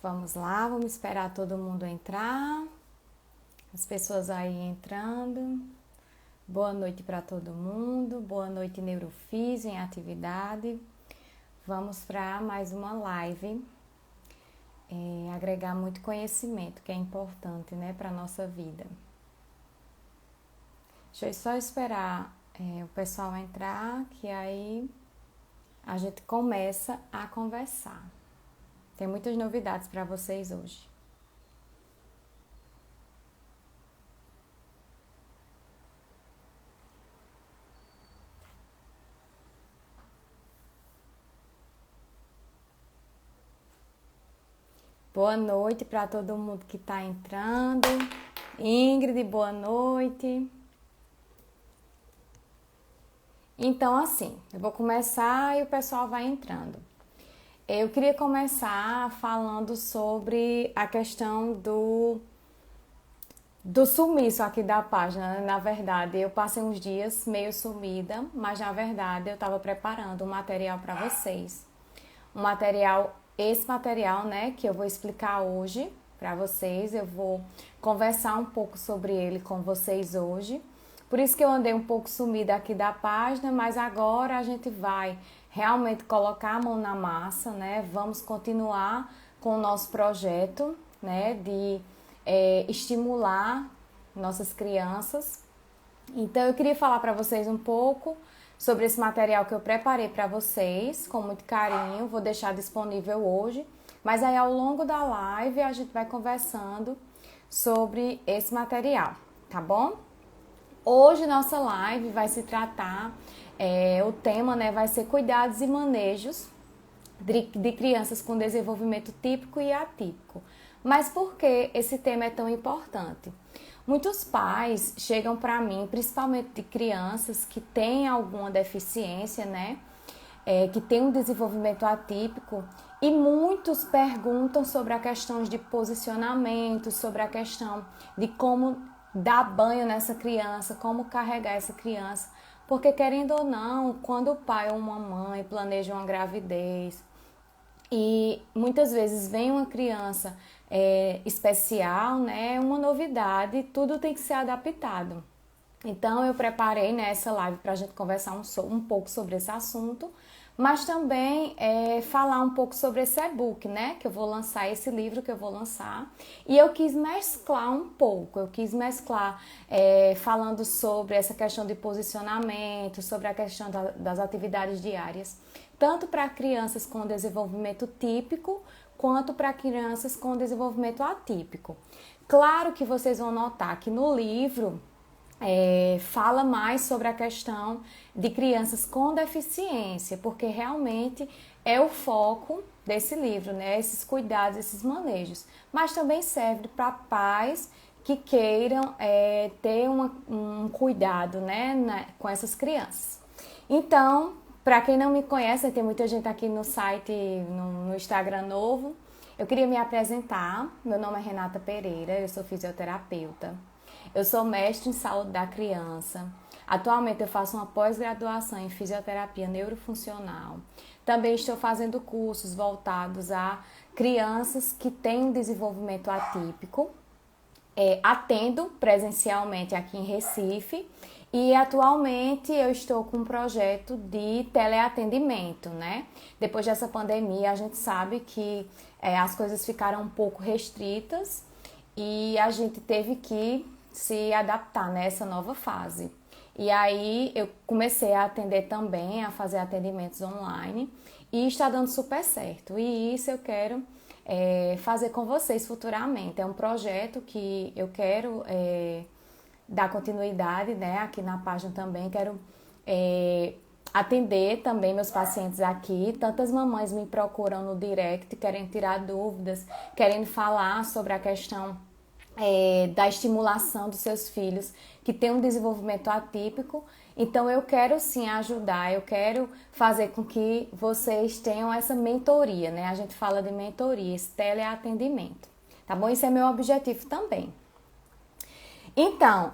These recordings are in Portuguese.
Vamos lá, vamos esperar todo mundo entrar. As pessoas aí entrando. Boa noite para todo mundo. Boa noite, Neurofísio em atividade. Vamos para mais uma live. Agregar muito conhecimento, que é importante, né, para a nossa vida. Deixa eu só esperar o pessoal entrar, que aí a gente começa a conversar. Tem muitas novidades para vocês hoje. Boa noite para todo mundo que está entrando. Ingrid, boa noite. Então, assim, eu vou começar e o pessoal vai entrando. Eu queria começar falando sobre a questão do sumiço aqui da página. Na verdade, eu passei uns dias meio sumida, mas na verdade eu estava preparando um material para vocês. Esse material, né, que eu vou explicar hoje para vocês, eu vou conversar um pouco sobre ele com vocês hoje. Por isso que eu andei um pouco sumida aqui da página, mas agora a gente vai realmente colocar a mão na massa, né? Vamos continuar com o nosso projeto, né, de estimular nossas crianças. Então eu queria falar para vocês um pouco sobre esse material que eu preparei para vocês, com muito carinho, vou deixar disponível hoje, mas aí ao longo da live a gente vai conversando sobre esse material, tá bom? Hoje nossa live vai se tratar, o tema, né, vai ser cuidados e manejos de crianças com desenvolvimento típico e atípico. Mas por que esse tema é tão importante? Muitos pais chegam para mim, principalmente de crianças que têm alguma deficiência, né? Que tem um desenvolvimento atípico, e muitos perguntam sobre a questão de posicionamento, sobre a questão de como dar banho nessa criança, como carregar essa criança. Porque querendo ou não, quando o pai ou uma mãe planeja uma gravidez e muitas vezes vem uma criança especial, né, uma novidade, tudo tem que ser adaptado. Então eu preparei nessa live para a gente conversar um pouco sobre esse assunto, mas também falar um pouco sobre esse e-book, né, que eu vou lançar, esse livro que eu vou lançar. E eu quis mesclar um pouco, falando sobre essa questão de posicionamento, sobre a questão das atividades diárias, tanto para crianças com desenvolvimento típico, quanto para crianças com desenvolvimento atípico. Claro que vocês vão notar que no livro fala mais sobre a questão de crianças com deficiência, porque realmente é o foco desse livro, né? Esses cuidados, esses manejos. Mas também serve para pais que queiram ter um cuidado, né, com essas crianças. Então, para quem não me conhece, tem muita gente aqui no site, no Instagram novo, eu queria me apresentar. Meu nome é Renata Pereira, eu sou fisioterapeuta. Eu sou mestre em saúde da criança. Atualmente eu faço uma pós-graduação em fisioterapia neurofuncional. Também estou fazendo cursos voltados a crianças que têm um desenvolvimento atípico. Atendo presencialmente aqui em Recife. E atualmente eu estou com um projeto de teleatendimento, né? Depois dessa pandemia, a gente sabe que as coisas ficaram um pouco restritas e a gente teve que se adaptar nessa nova fase. E aí eu comecei a atender também, a fazer atendimentos online, e está dando super certo. E isso eu quero fazer com vocês futuramente. É um projeto que eu quero dar continuidade, né, aqui na página também. Quero atender também meus pacientes aqui. Tantas mamães me procuram no direct, querem tirar dúvidas, querem falar sobre a questão da estimulação dos seus filhos que tem um desenvolvimento atípico. Então eu quero sim ajudar, eu quero fazer com que vocês tenham essa mentoria, né? A gente fala de mentoria, esse teleatendimento, tá bom? Isso é meu objetivo também. Então,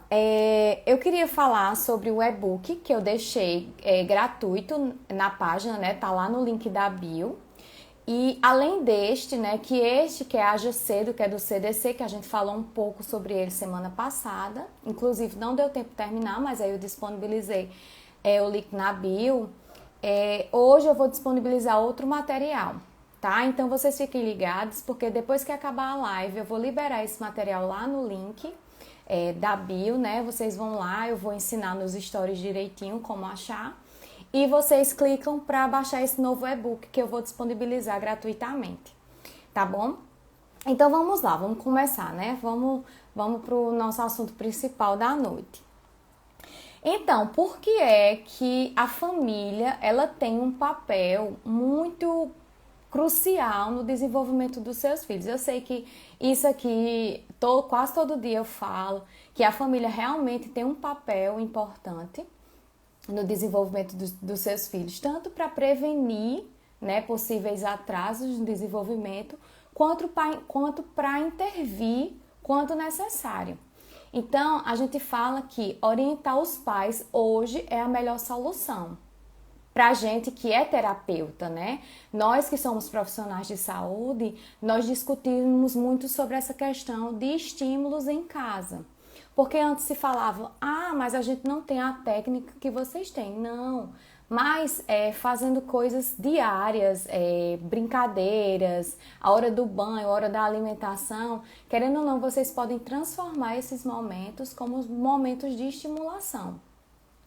eu queria falar sobre o e-book que eu deixei gratuito na página, né? Tá lá no link da bio. E além deste, né, que é a Cedo, que é do CDC, que a gente falou um pouco sobre ele semana passada, inclusive não deu tempo de terminar, mas aí eu disponibilizei o link na bio. Hoje eu vou disponibilizar outro material, tá? Então vocês fiquem ligados, porque depois que acabar a live eu vou liberar esse material lá no link da bio, né? Vocês vão lá, eu vou ensinar nos stories direitinho como achar. E vocês clicam para baixar esse novo e-book que eu vou disponibilizar gratuitamente, tá bom? Então vamos lá, vamos começar, né? Vamos para o nosso assunto principal da noite. Então, por que é que a família ela tem um papel muito crucial no desenvolvimento dos seus filhos? Eu sei que isso aqui, quase todo dia eu falo, que a família realmente tem um papel importante no desenvolvimento dos seus filhos, tanto para prevenir, né, possíveis atrasos no desenvolvimento, quanto para intervir quando necessário. Então, a gente fala que orientar os pais hoje é a melhor solução. Pra gente que é terapeuta, né? Nós que somos profissionais de saúde, nós discutimos muito sobre essa questão de estímulos em casa. Porque antes se falava, mas a gente não tem a técnica que vocês têm. Não, mas fazendo coisas diárias, brincadeiras, a hora do banho, a hora da alimentação, querendo ou não, vocês podem transformar esses momentos como momentos de estimulação.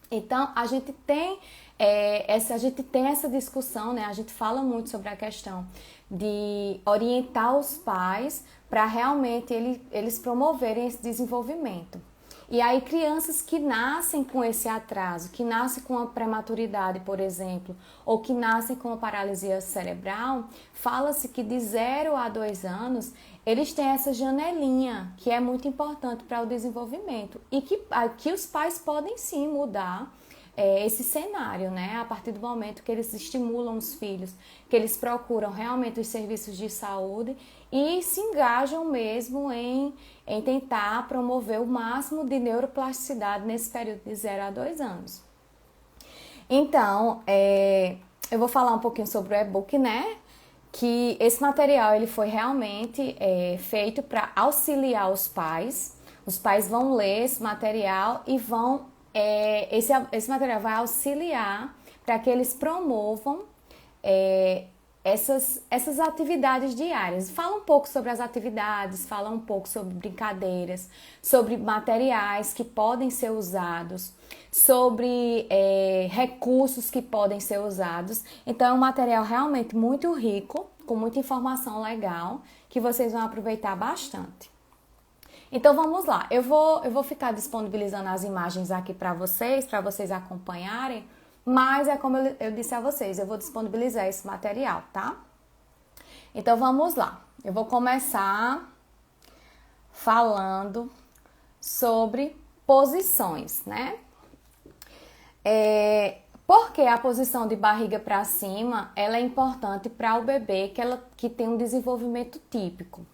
Então, a gente tem essa discussão, né? A gente fala muito sobre a questão de orientar os pais para realmente eles promoverem esse desenvolvimento. E aí, crianças que nascem com esse atraso, que nascem com a prematuridade, por exemplo, ou que nascem com a paralisia cerebral, fala-se que de 0 a 2 anos, eles têm essa janelinha, que é muito importante para o desenvolvimento. E que os pais podem sim mudar esse cenário, né? A partir do momento que eles estimulam os filhos, que eles procuram realmente os serviços de saúde e se engajam mesmo em tentar promover o máximo de neuroplasticidade nesse período de 0 a 2 anos. Então, eu vou falar um pouquinho sobre o e-book, né? Que esse material ele foi realmente feito para auxiliar os pais. Os pais vão ler esse material e esse material vai auxiliar para que eles promovam essas atividades diárias. Fala um pouco sobre as atividades, fala um pouco sobre brincadeiras, sobre materiais que podem ser usados, sobre recursos que podem ser usados. Então é um material realmente muito rico, com muita informação legal, que vocês vão aproveitar bastante. Então vamos lá, eu vou ficar disponibilizando as imagens aqui para vocês acompanharem, mas é como eu disse a vocês, eu vou disponibilizar esse material, tá? Então vamos lá, eu vou começar falando sobre posições, né? Porque a posição de barriga para cima, ela é importante para o bebê que tem um desenvolvimento típico.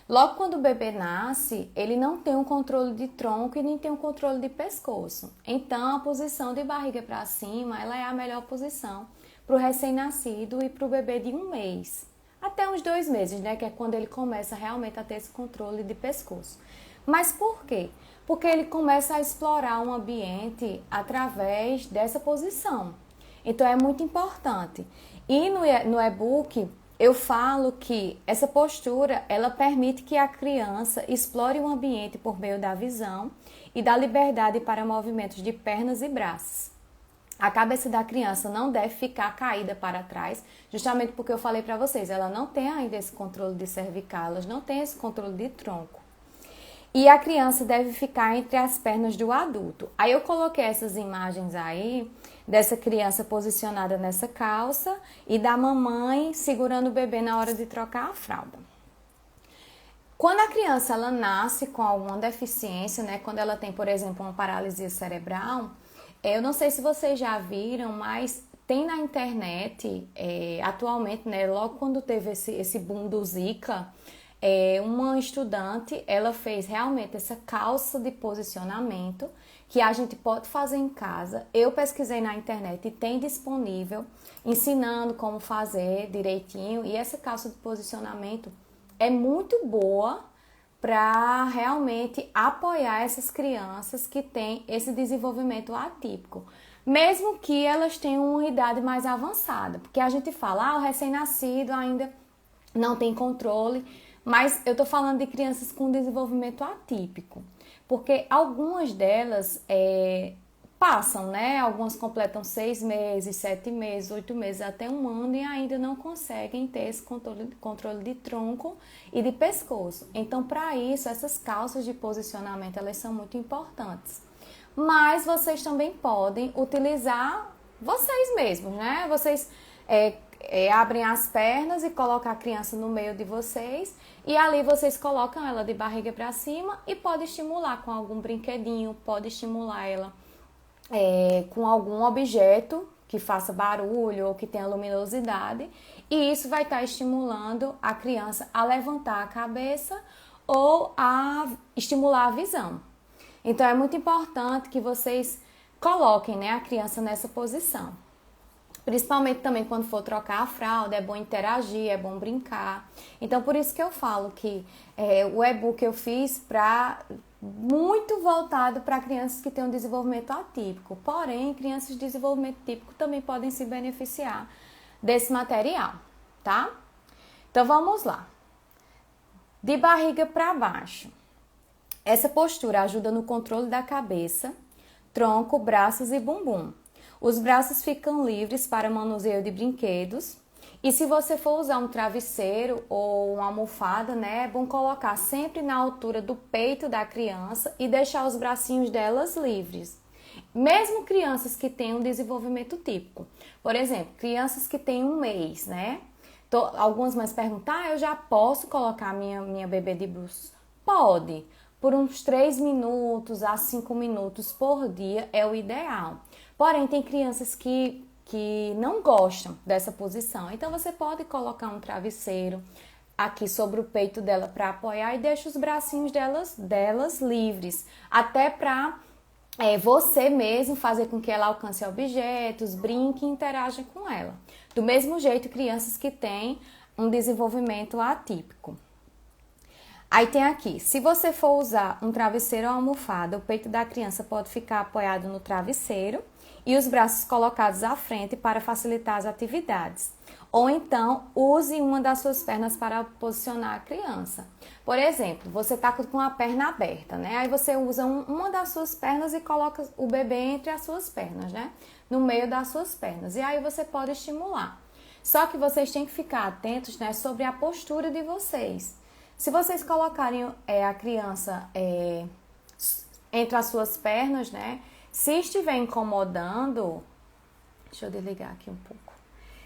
Logo quando o bebê nasce, ele não tem um controle de tronco e nem tem um controle de pescoço. Então, a posição de barriga para cima, ela é a melhor posição para o recém-nascido e para o bebê de 1 mês. Até uns 2 meses, né? Que é quando ele começa realmente a ter esse controle de pescoço. Mas por quê? Porque ele começa a explorar um ambiente através dessa posição. Então, é muito importante. E no e-book, eu falo que essa postura, ela permite que a criança explore o ambiente por meio da visão e da liberdade para movimentos de pernas e braços. A cabeça da criança não deve ficar caída para trás, justamente porque eu falei para vocês, ela não tem ainda esse controle de cervical, ela não tem esse controle de tronco. E a criança deve ficar entre as pernas do adulto. Aí eu coloquei essas imagens aí, dessa criança posicionada nessa calça e da mamãe segurando o bebê na hora de trocar a fralda. Quando a criança ela nasce com alguma deficiência, né, quando ela tem, por exemplo, uma paralisia cerebral, eu não sei se vocês já viram, mas tem na internet atualmente, né, logo quando teve esse boom do Zika, uma estudante, ela fez realmente essa calça de posicionamento que a gente pode fazer em casa. Eu pesquisei na internet e tem disponível, ensinando como fazer direitinho. E essa calça de posicionamento é muito boa para realmente apoiar essas crianças que têm esse desenvolvimento atípico, mesmo que elas tenham uma idade mais avançada, porque a gente fala, o recém-nascido ainda não tem controle, mas eu tô falando de crianças com desenvolvimento atípico, porque algumas delas passam, né? Algumas completam 6 meses, 7 meses, 8 meses, até 1 ano e ainda não conseguem ter esse controle de tronco e de pescoço. Então, para isso, essas calças de posicionamento, elas são muito importantes. Mas vocês também podem utilizar vocês mesmos, né? Vocês abrem as pernas e colocam a criança no meio de vocês e ali vocês colocam ela de barriga para cima e pode estimular com algum brinquedinho, pode estimular ela com algum objeto que faça barulho ou que tenha luminosidade, e isso vai estar estimulando a criança a levantar a cabeça ou a estimular a visão. Então é muito importante que vocês coloquem, né, a criança nessa posição. Principalmente também quando for trocar a fralda, é bom interagir, é bom brincar. Então por isso que eu falo que o e-book eu fiz muito voltado para crianças que têm um desenvolvimento atípico. Porém, crianças de desenvolvimento típico também podem se beneficiar desse material, tá? Então vamos lá. De barriga para baixo. Essa postura ajuda no controle da cabeça, tronco, braços e bumbum. Os braços ficam livres para manuseio de brinquedos. E se você for usar um travesseiro ou uma almofada, né, é bom colocar sempre na altura do peito da criança e deixar os bracinhos delas livres. Mesmo crianças que têm um desenvolvimento típico. Por exemplo, crianças que têm 1 mês, né? Algumas mães perguntam, eu já posso colocar minha bebê de bruços? Pode. Por uns 3 minutos a 5 minutos por dia é o ideal. Porém, tem crianças que não gostam dessa posição. Então, você pode colocar um travesseiro aqui sobre o peito dela para apoiar e deixa os bracinhos delas livres. Até para você mesmo fazer com que ela alcance objetos, brinque e interaja com ela. Do mesmo jeito, crianças que têm um desenvolvimento atípico. Aí tem aqui, se você for usar um travesseiro ou almofada, o peito da criança pode ficar apoiado no travesseiro e os braços colocados à frente para facilitar as atividades. Ou então, use uma das suas pernas para posicionar a criança. Por exemplo, você está com a perna aberta, né? Aí você usa uma das suas pernas e coloca o bebê entre as suas pernas, né? No meio das suas pernas. E aí você pode estimular. Só que vocês têm que ficar atentos, né, sobre a postura de vocês. Se vocês colocarem a criança entre as suas pernas, né? Se estiver incomodando, deixa eu desligar aqui um pouco.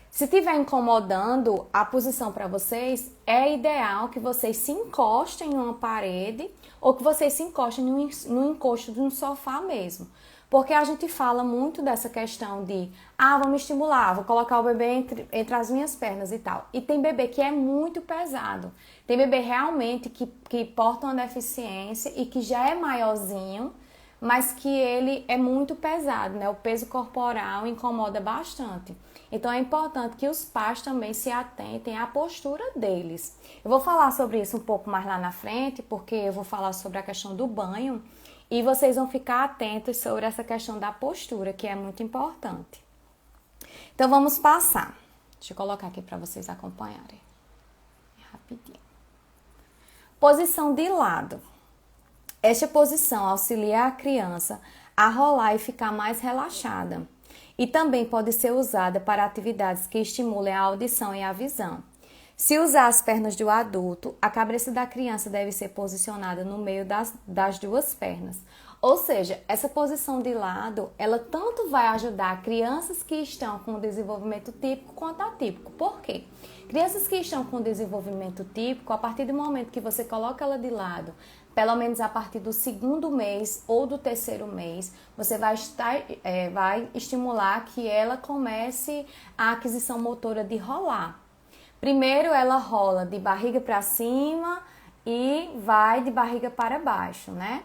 Se estiver incomodando a posição para vocês, é ideal que vocês se encostem em uma parede ou que vocês se encostem no encosto de um sofá mesmo. Porque a gente fala muito dessa questão de, vamos estimular, vou colocar o bebê entre as minhas pernas e tal. E tem bebê que é muito pesado. Tem bebê realmente que porta uma deficiência e que já é maiorzinho, mas que ele é muito pesado, né? O peso corporal incomoda bastante. Então é importante que os pais também se atentem à postura deles. Eu vou falar sobre isso um pouco mais lá na frente, porque eu vou falar sobre a questão do banho e vocês vão ficar atentos sobre essa questão da postura, que é muito importante. Então vamos passar. Deixa eu colocar aqui para vocês acompanharem. Rapidinho. Posição de lado. Esta posição auxilia a criança a rolar e ficar mais relaxada. E também pode ser usada para atividades que estimulem a audição e a visão. Se usar as pernas do adulto, a cabeça da criança deve ser posicionada no meio das duas pernas. Ou seja, essa posição de lado, ela tanto vai ajudar crianças que estão com desenvolvimento típico quanto atípico. Por quê? Crianças que estão com desenvolvimento típico, a partir do momento que você coloca ela de lado, pelo menos a partir do 2º mês ou do 3º mês, você vai estimular que ela comece a aquisição motora de rolar. Primeiro ela rola de barriga para cima e vai de barriga para baixo, né?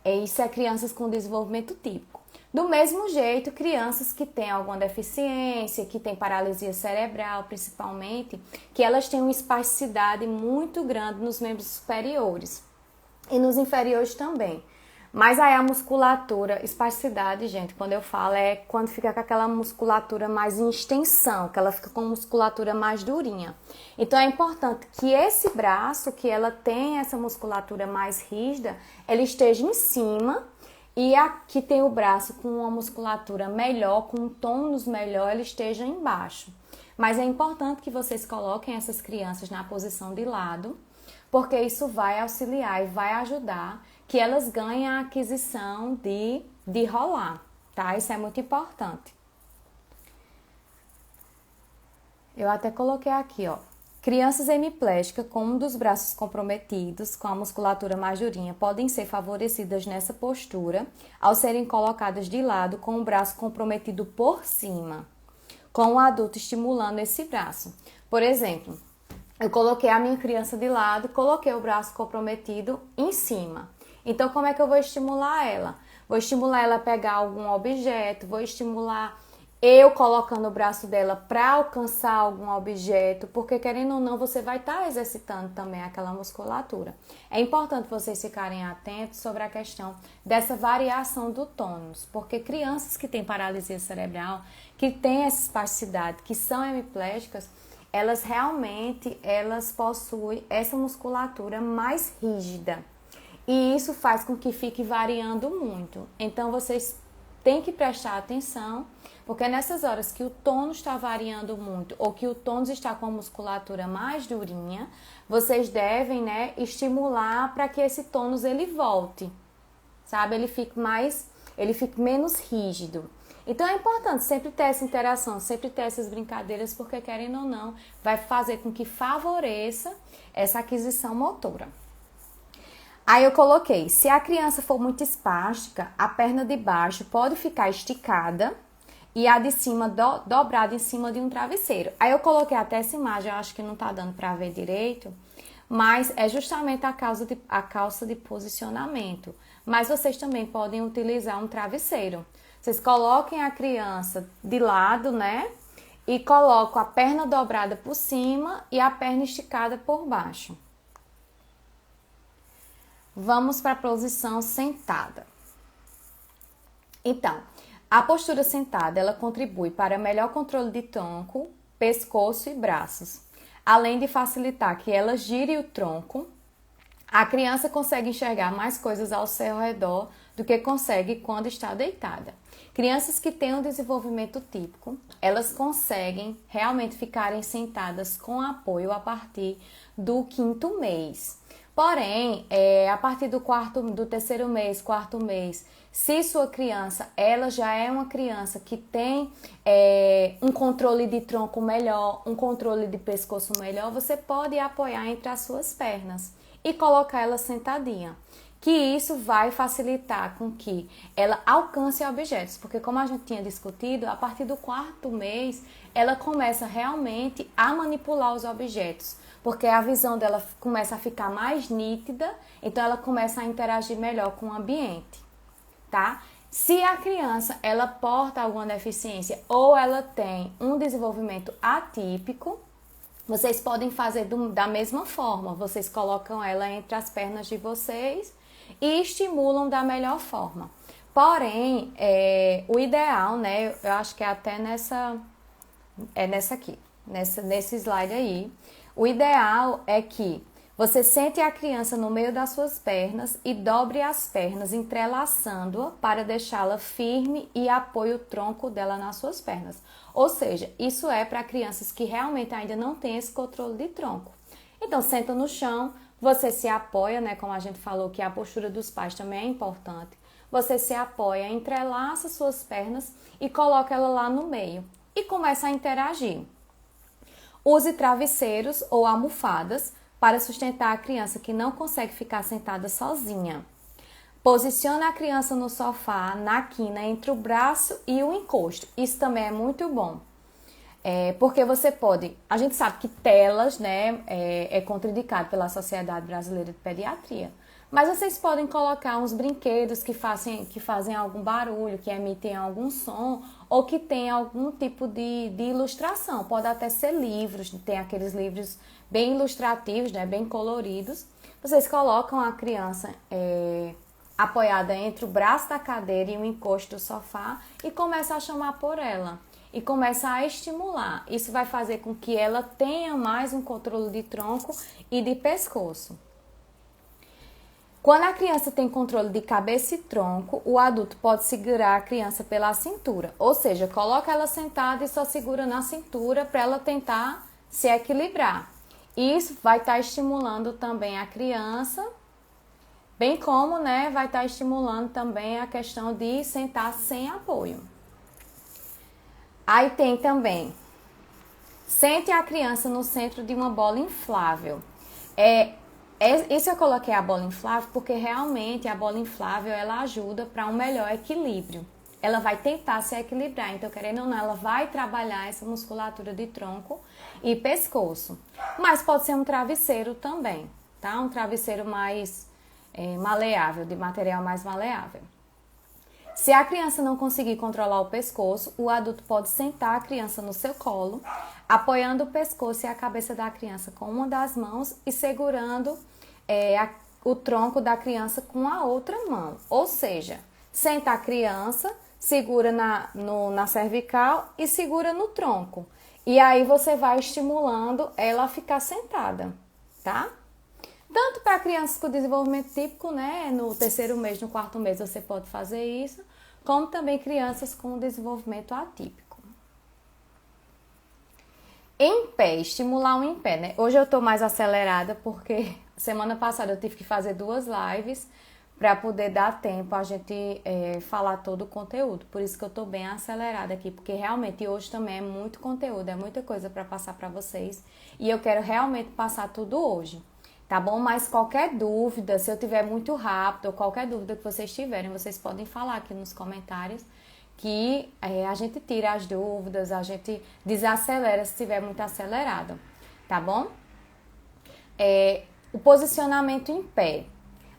Isso é crianças com desenvolvimento típico. Do mesmo jeito, crianças que têm alguma deficiência, que têm paralisia cerebral principalmente, que elas têm uma espasticidade muito grande nos membros superiores e nos inferiores também. Mas aí a musculatura, espasticidade, gente, quando eu falo, é quando fica com aquela musculatura mais em extensão, que ela fica com musculatura mais durinha. Então é importante que esse braço, que ela tem essa musculatura mais rígida, ela esteja em cima, e aqui tem o braço com uma musculatura melhor, com um tônus melhor, ele esteja embaixo. Mas é importante que vocês coloquem essas crianças na posição de lado, porque isso vai auxiliar e vai ajudar que elas ganhem a aquisição de rolar, tá? Isso é muito importante. Eu até coloquei aqui, ó. Crianças hemiplégicas com um dos braços comprometidos, com a musculatura mais durinha, podem ser favorecidas nessa postura ao serem colocadas de lado com o braço comprometido por cima, com o adulto estimulando esse braço. Por exemplo, eu coloquei a minha criança de lado, coloquei o braço comprometido em cima. Então, como é que eu vou estimular ela? Vou estimular ela a pegar algum objeto, vou estimular eu colocando o braço dela para alcançar algum objeto, porque querendo ou não, você vai estar exercitando também aquela musculatura. É importante vocês ficarem atentos sobre a questão dessa variação do tônus, porque crianças que têm paralisia cerebral, que têm essa espasticidade, que são hemiplégicas, elas possuem essa musculatura mais rígida. E isso faz com que fique variando muito. Então, vocês têm que prestar atenção, porque nessas horas que o tônus está variando muito ou que o tônus está com a musculatura mais durinha, vocês devem, né, estimular para que esse tônus ele volte, sabe? Ele fique menos rígido. Então, é importante sempre ter essa interação, sempre ter essas brincadeiras, porque querendo ou não, vai fazer com que favoreça essa aquisição motora. Aí eu coloquei, se a criança for muito espástica, a perna de baixo pode ficar esticada e a de cima dobrada em cima de um travesseiro. Aí eu coloquei até essa imagem, eu acho que não tá dando para ver direito, mas é justamente a calça de posicionamento. Mas vocês também podem utilizar um travesseiro. Vocês coloquem a criança de lado, né? E colocam a perna dobrada por cima e a perna esticada por baixo. Vamos para a posição sentada. Então, a postura sentada, ela contribui para melhor controle de tronco, pescoço e braços. Além de facilitar que ela gire o tronco, a criança consegue enxergar mais coisas ao seu redor do que consegue quando está deitada. Crianças que têm um desenvolvimento típico, elas conseguem realmente ficarem sentadas com apoio a partir do 5º mês. Porém, a partir do terceiro mês, 4º mês, se sua criança, ela já é uma criança que tem um controle de tronco melhor, um controle de pescoço melhor, você pode apoiar entre as suas pernas e colocar ela sentadinha. Que isso vai facilitar com que ela alcance objetos, porque como a gente tinha discutido, a partir do 4º mês, ela começa realmente a manipular os objetos, porque a visão dela começa a ficar mais nítida, então ela começa a interagir melhor com o ambiente, tá? Se a criança, ela porta alguma deficiência ou ela tem um desenvolvimento atípico, vocês podem fazer da mesma forma, vocês colocam ela entre as pernas de vocês e estimulam da melhor forma. Porém, o ideal, né, eu acho que é até nessa aqui, nesse slide aí, o ideal é que você sente a criança no meio das suas pernas e dobre as pernas, entrelaçando-a para deixá-la firme e apoie o tronco dela nas suas pernas. Ou seja, isso é para crianças que realmente ainda não têm esse controle de tronco. Então, senta no chão, você se apoia, né? Como a gente falou que a postura dos pais também é importante. Você se apoia, entrelaça suas pernas e coloca ela lá no meio e começa a interagir. Use travesseiros ou almofadas para sustentar a criança que não consegue ficar sentada sozinha. Posicione a criança no sofá, na quina, entre o braço e o encosto. Isso também é muito bom. Porque você pode... A gente sabe que telas, né, é contraindicado pela Sociedade Brasileira de Pediatria. Mas vocês podem colocar uns brinquedos que fazem algum barulho, que emitem algum som, ou que tem algum tipo de ilustração. Pode até ser livros, tem aqueles livros bem ilustrativos, né, bem coloridos. Vocês colocam a criança apoiada entre o braço da cadeira e o encosto do sofá e começa a chamar por ela. E começa a estimular. Isso vai fazer com que ela tenha mais um controle de tronco e de pescoço. Quando a criança tem controle de cabeça e tronco, o adulto pode segurar a criança pela cintura. Ou seja, coloca ela sentada e só segura na cintura para ela tentar se equilibrar. Isso vai estar estimulando também a criança, bem como, né, vai estar estimulando também a questão de sentar sem apoio. Aí tem sente a criança no centro de uma bola inflável. Isso eu coloquei a bola inflável porque realmente a bola inflável ela ajuda para um melhor equilíbrio. Ela vai tentar se equilibrar, então querendo ou não, ela vai trabalhar essa musculatura de tronco e pescoço. Mas pode ser um travesseiro também, tá? Um travesseiro mais maleável, de material mais maleável. Se a criança não conseguir controlar o pescoço, o adulto pode sentar a criança no seu colo, apoiando o pescoço e a cabeça da criança com uma das mãos e segurando o tronco da criança com a outra mão. Ou seja, senta a criança, segura na cervical e segura no tronco. E aí você vai estimulando ela a ficar sentada, tá? Tanto para crianças com desenvolvimento típico, né? No terceiro mês, no quarto mês você pode fazer isso, como também crianças com desenvolvimento atípico. Em pé, estimular um em pé, né? Hoje eu tô mais acelerada porque semana passada eu tive que fazer 2 lives para poder dar tempo a gente falar todo o conteúdo. Por isso que eu tô bem acelerada aqui, porque realmente hoje também é muito conteúdo, é muita coisa para passar para vocês e eu quero realmente passar tudo hoje. Tá bom? Mas qualquer dúvida, se eu tiver muito rápido, ou qualquer dúvida que vocês tiverem, vocês podem falar aqui nos comentários que a gente tira as dúvidas, a gente desacelera se estiver muito acelerado, tá bom? O posicionamento em pé.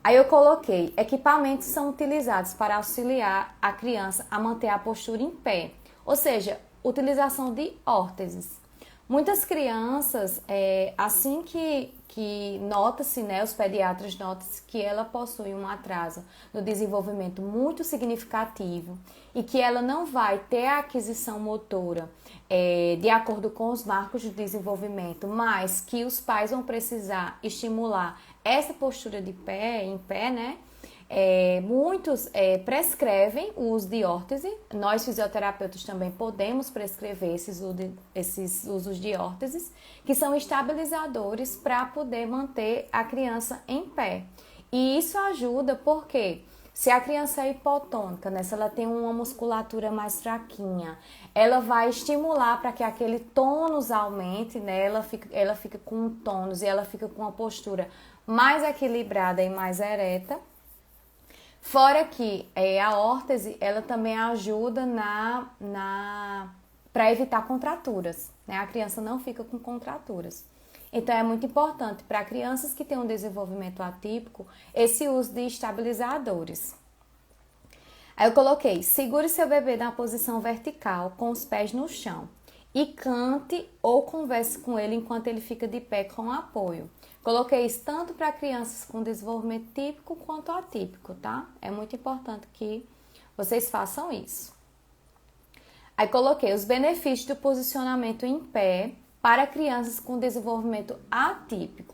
Aí eu coloquei, equipamentos são utilizados para auxiliar a criança a manter a postura em pé, ou seja, utilização de órteses. Muitas crianças, assim que nota-se, né, os pediatras notam-se que ela possui um atraso no desenvolvimento muito significativo e que ela não vai ter a aquisição motora de acordo com os marcos de desenvolvimento, mas que os pais vão precisar estimular essa postura de pé, em pé, né? Muitos prescrevem o uso de órtese. Nós fisioterapeutas também podemos prescrever esses usos de órteses, que são estabilizadores para poder manter a criança em pé. E isso ajuda porque se a criança é hipotônica, né, se ela tem uma musculatura mais fraquinha, ela vai estimular para que aquele tônus aumente, né? Ela fica com um tônus e ela fica com uma postura mais equilibrada e mais ereta. Fora que a órtese, ela também ajuda para evitar contraturas, né? A criança não fica com contraturas. Então, é muito importante para crianças que têm um desenvolvimento atípico, esse uso de estabilizadores. Aí eu coloquei, segure seu bebê na posição vertical, com os pés no chão. E cante ou converse com ele enquanto ele fica de pé com apoio. Coloquei isso tanto para crianças com desenvolvimento típico quanto atípico, tá? É muito importante que vocês façam isso. Aí coloquei os benefícios do posicionamento em pé para crianças com desenvolvimento atípico.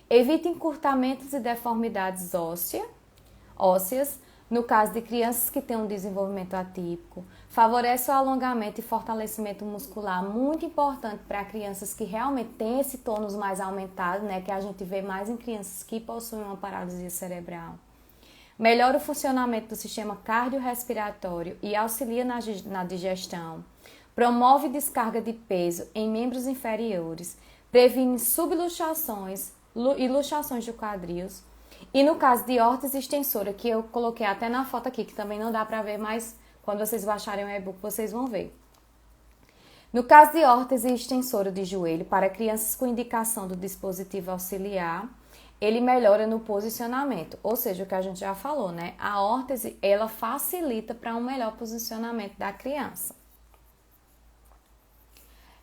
Evita encurtamentos e deformidades ósseas, no caso de crianças que têm um desenvolvimento atípico. Favorece o alongamento e fortalecimento muscular, muito importante para crianças que realmente têm esse tônus mais aumentado, né, que a gente vê mais em crianças que possuem uma paralisia cerebral. Melhora o funcionamento do sistema cardiorrespiratório e auxilia na digestão. Promove descarga de peso em membros inferiores. Previne subluxações e luxações de quadris. E no caso de órtese extensora, que eu coloquei até na foto aqui, que também não dá para ver, mas quando vocês baixarem o e-book vocês vão ver. No caso de órtese e extensora de joelho, para crianças com indicação do dispositivo auxiliar, ele melhora no posicionamento, ou seja, o que a gente já falou, né? A órtese, ela facilita para um melhor posicionamento da criança.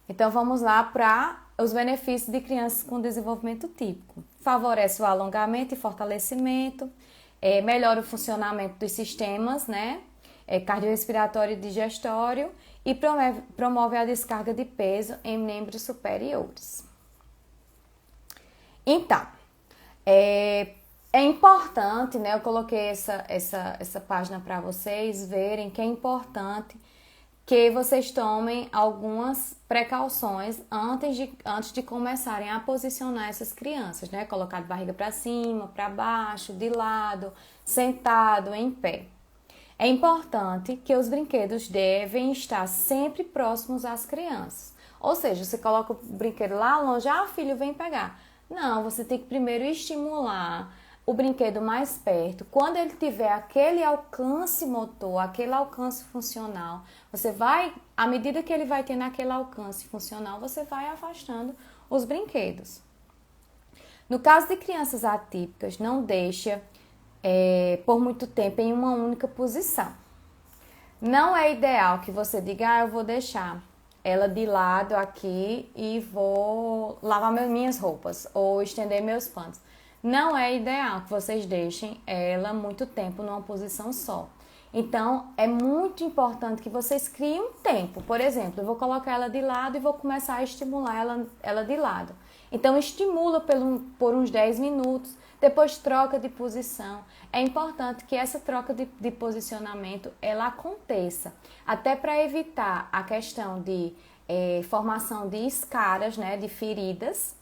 Então, vamos lá para os benefícios de crianças com desenvolvimento típico. Favorece o alongamento e fortalecimento, melhora o funcionamento dos sistemas, né? Cardiorrespiratório e digestório e promove a descarga de peso em membros superiores. Então, é importante, né? Eu coloquei essa página para vocês verem que é importante que vocês tomem algumas precauções antes de começarem a posicionar essas crianças, né? Colocar de barriga para cima, para baixo, de lado, sentado, em pé. É importante que os brinquedos devem estar sempre próximos às crianças. Ou seja, você coloca o brinquedo lá longe, filho, vem pegar. Não, você tem que primeiro estimular o brinquedo mais perto. Quando ele tiver aquele alcance motor, aquele alcance funcional, você vai, à medida que ele vai tendo aquele alcance funcional, você vai afastando os brinquedos. No caso de crianças atípicas, não deixa por muito tempo em uma única posição. Não é ideal que você diga, eu vou deixar ela de lado aqui e vou lavar minhas roupas ou estender meus panos. Não é ideal que vocês deixem ela muito tempo numa posição só. Então, é muito importante que vocês criem um tempo. Por exemplo, eu vou colocar ela de lado e vou começar a estimular ela de lado. Então, estimula por uns 10 minutos, depois troca de posição. É importante que essa troca de posicionamento ela aconteça, até para evitar a questão de formação de escaras, né, de feridas,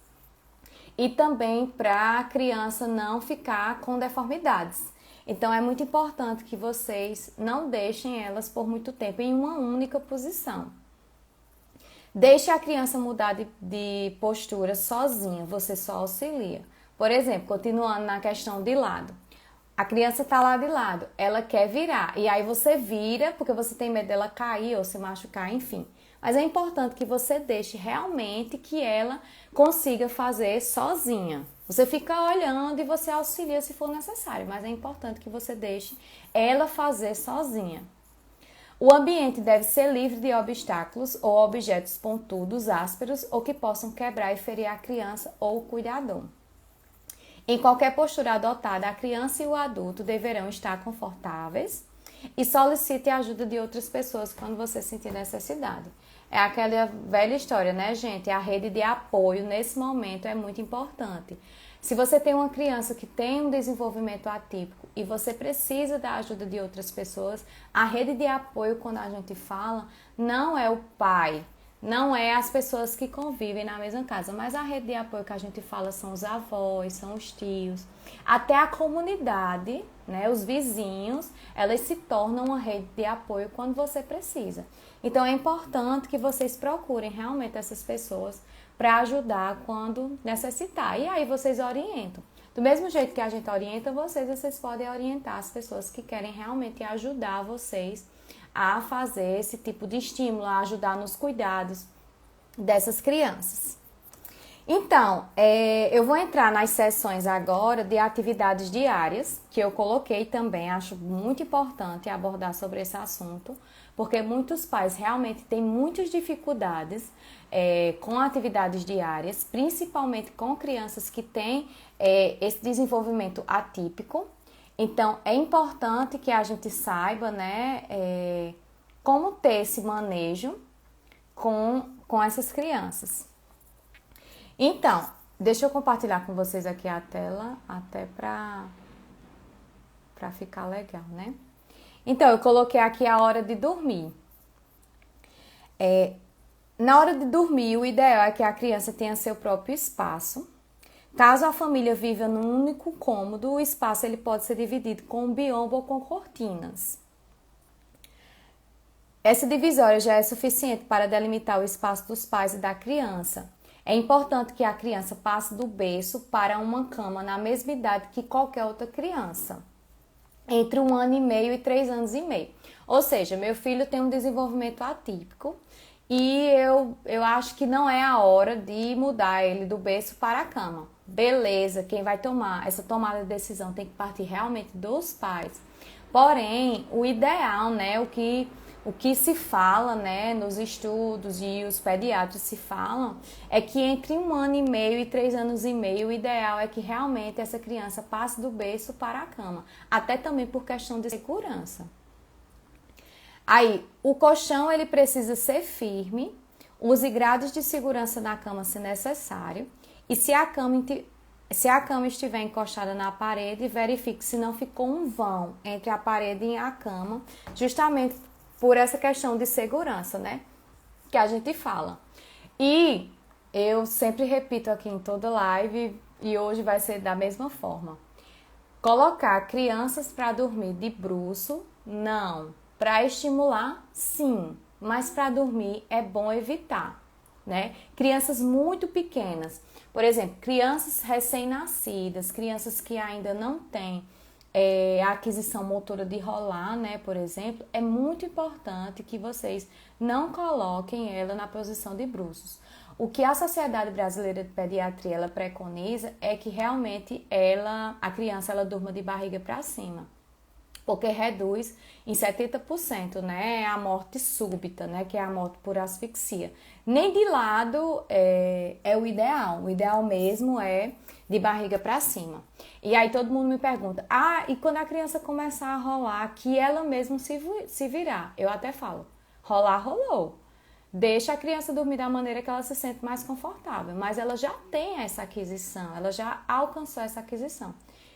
e também para a criança não ficar com deformidades. Então, é muito importante que vocês não deixem elas por muito tempo em uma única posição. Deixe a criança mudar de postura sozinha, você só auxilia. Por exemplo, continuando na questão de lado. A criança está lá de lado, ela quer virar. E aí você vira, porque você tem medo dela cair ou se machucar, enfim. Mas é importante que você deixe realmente que ela consiga fazer sozinha. Você fica olhando e você auxilia se for necessário, mas é importante que você deixe ela fazer sozinha. O ambiente deve ser livre de obstáculos ou objetos pontudos, ásperos ou que possam quebrar e ferir a criança ou o cuidador. Em qualquer postura adotada, a criança e o adulto deverão estar confortáveis e solicite a ajuda de outras pessoas quando você sentir necessidade. É aquela velha história, né, gente? A rede de apoio nesse momento é muito importante. Se você tem uma criança que tem um desenvolvimento atípico e você precisa da ajuda de outras pessoas, a rede de apoio, quando a gente fala, não é o pai, não é as pessoas que convivem na mesma casa, mas a rede de apoio que a gente fala são os avós, são os tios, até a comunidade, né, os vizinhos, elas se tornam uma rede de apoio quando você precisa. Então é importante que vocês procurem realmente essas pessoas para ajudar quando necessitar. E aí vocês orientam. Do mesmo jeito que a gente orienta vocês podem orientar as pessoas que querem realmente ajudar vocês a fazer esse tipo de estímulo, a ajudar nos cuidados dessas crianças. Então, eu vou entrar nas sessões agora de atividades diárias, que eu coloquei também, acho muito importante abordar sobre esse assunto, porque muitos pais realmente têm muitas dificuldades com atividades diárias, principalmente com crianças que têm esse desenvolvimento atípico. Então, é importante que a gente saiba, né, como ter esse manejo com essas crianças. Então, deixa eu compartilhar com vocês aqui a tela, até para ficar legal, né? Então, eu coloquei aqui a hora de dormir. Na hora de dormir, o ideal é que a criança tenha seu próprio espaço. Caso a família viva num único cômodo, o espaço ele pode ser dividido com um biombo ou com cortinas. Essa divisória já é suficiente para delimitar o espaço dos pais e da criança. É importante que a criança passe do berço para uma cama na mesma idade que qualquer outra criança, entre 1 ano e meio e 3 anos e meio. Ou seja, meu filho tem um desenvolvimento atípico e eu acho que não é a hora de mudar ele do berço para a cama. Beleza, quem vai tomar essa tomada de decisão tem que partir realmente dos pais. Porém, o ideal, né, o que se fala, né, nos estudos e os pediatras se falam, é que entre 1 ano e meio e 3 anos e meio, o ideal é que realmente essa criança passe do berço para a cama, até também por questão de segurança. Aí, o colchão ele precisa ser firme, use grados de segurança na cama se necessário, e se a cama estiver encostada na parede, verifique se não ficou um vão entre a parede e a cama, justamente por essa questão de segurança, né? Que a gente fala. E eu sempre repito aqui em toda live, e hoje vai ser da mesma forma. Colocar crianças para dormir de bruço, não. Para estimular, sim. Mas para dormir é bom evitar, né? Crianças muito pequenas. Por exemplo, crianças recém-nascidas, crianças que ainda não têm a aquisição motora de rolar, né, por exemplo, é muito importante que vocês não coloquem ela na posição de bruços. O que a Sociedade Brasileira de Pediatria ela preconiza é que realmente a criança ela durma de barriga para cima, porque reduz em 70%, né, a morte súbita, né, que é a morte por asfixia. Nem de lado é o ideal. O ideal mesmo é de barriga para cima. E aí todo mundo me pergunta, e quando a criança começar a rolar, que ela mesma se virar? Eu até falo, rolar, rolou. Deixa a criança dormir da maneira que ela se sente mais confortável, mas ela já tem essa aquisição, ela já alcançou essa aquisição.